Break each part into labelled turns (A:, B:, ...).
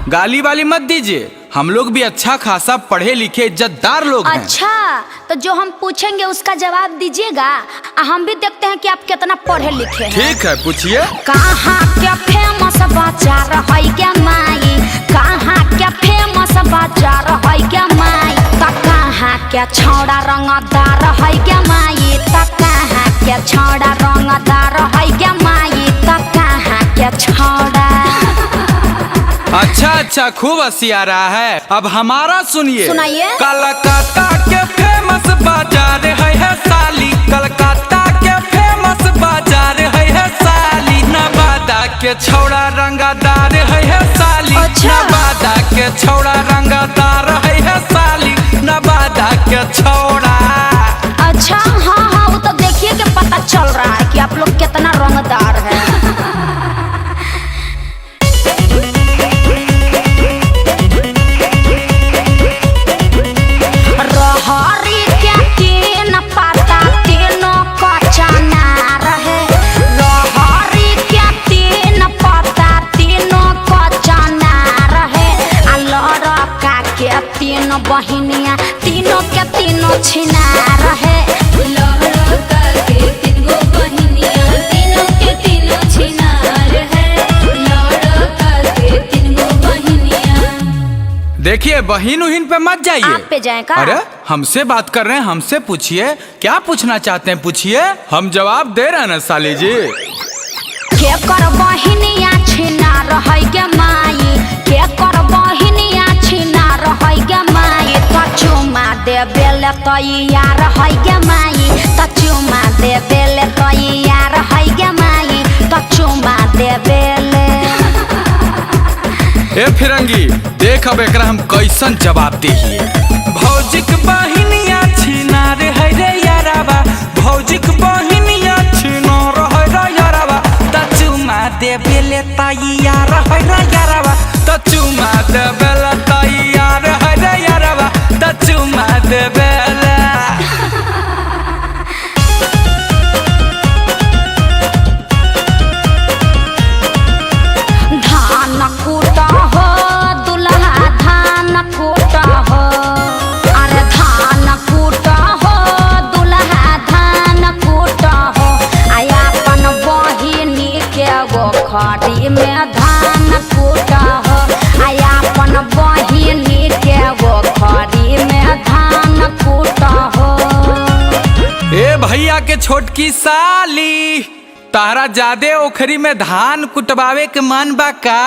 A: गाली वाली मत दीजिए, हम लोग भी अच्छा खासा पढ़े लिखे इज्जतदार लोग हैं।
B: अच्छा, तो जो हम पूछेंगे उसका जवाब दीजिएगा, हम भी देखते हैं कि आप कितना पढ़े लिखे हैं।
A: ठीक है, पूछिए।
B: कहाँ क्या फेमस बाजार है क्या माई, कहाँ क्या फेमस बाजार है क्या माई, तो कहाँ क्या छौड़ा रंगदार है क्या माई, तो कहाँ क्या छौड़ा रंगदार है क्या माई, तो कहाँ क्या छौड़ा।
A: अच्छा, खूब हंसी आ रहा है। अब हमारा सुनिए।
B: सुनाइए।
A: कलकत्ता के फेमस बाजार है साली, कलकत्ता के फेमस बाजार है साली, नवादा के छौड़ा रंगदार है साली।
B: अच्छा।
A: नवादा के छौड़ा रंगदार है साली, नवादा के छौड़ा।
B: अच्छा, हाँ, वो तो देखिए कि पता चल रहा है कि आप लोग कितना रंगदार है। बहिनिया तीनों के तीनों छिना रहे,
C: के तीनों बहिनिया तीनों के तीनों छिना रहे, के तीनों बहिनिया।
A: देखिए, बहिन उहिन पे मत जाइए।
B: आप पे जाए का?
A: अरे हमसे बात कर रहे हैं, हमसे पूछिए, क्या पूछना चाहते हैं पूछिए, हम जवाब दे रहे हैं ना साली जी।
B: के कर बहिनिया छिना रहे गे माई, के कर बहिनिया छिना रहे गे माई, तो चुमा दे बेले तो यार है गे माई, तो चुमा दे बेले तो यार है गे माई, तो चुमा दे बेले।
A: ए फिरंगी, देख अब एकरा हम कैसन जवाब दिए। भौजिक बहिनिया छिना रे है रे याराबा, भौजिक बहिनिया छिना रहे रे याराबा, त चुमा दे बेले तैयार है रे याराबा, त चुमा दे बेले तैयार है रे याराबा, त चुमा दे बेले।
B: धान कूटा हो दुल्हा धान कूटा हो, अरे धान कूटा हो दुल्हा धान कूटा हो, आया अपन बहिनी के वो खड़ी में धान कूटा हो, आया अपन बहिनी के वो खड़ी में धान कूटा हो।
A: ए भैया के छोटकी साली, तारा जादे ओखरी में धान कुटवावे के मन बा का?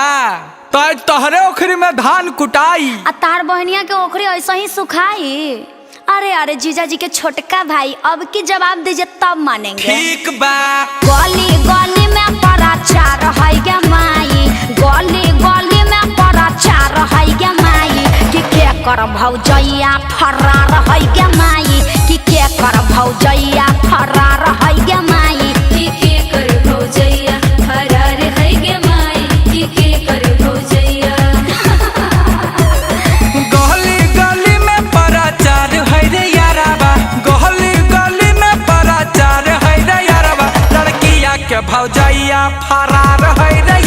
A: तो तोहरे ओखरी में धान कुटाई।
B: आ तार बहनिया के ओखरी ऐसा ही सुखाई। अरे जीजा जी के छोटका भाई, अब की जवाब दीजिए तब मानेंगे।
A: ठीक बा।
B: गली गली में पराचार है गे माई, गली गली में पराचार है गे माई, कि के कर भौजैया फरार है गे माई, कि के कर भौजैया फरार है गे माई,
C: के कर भौजैया फरार है गे माई, के कर भौजैया।
A: गली गली में पराचार है रे याराबा, गली गली में पराचार है रे याराबा, लड़किया के भौजैया फरार है रे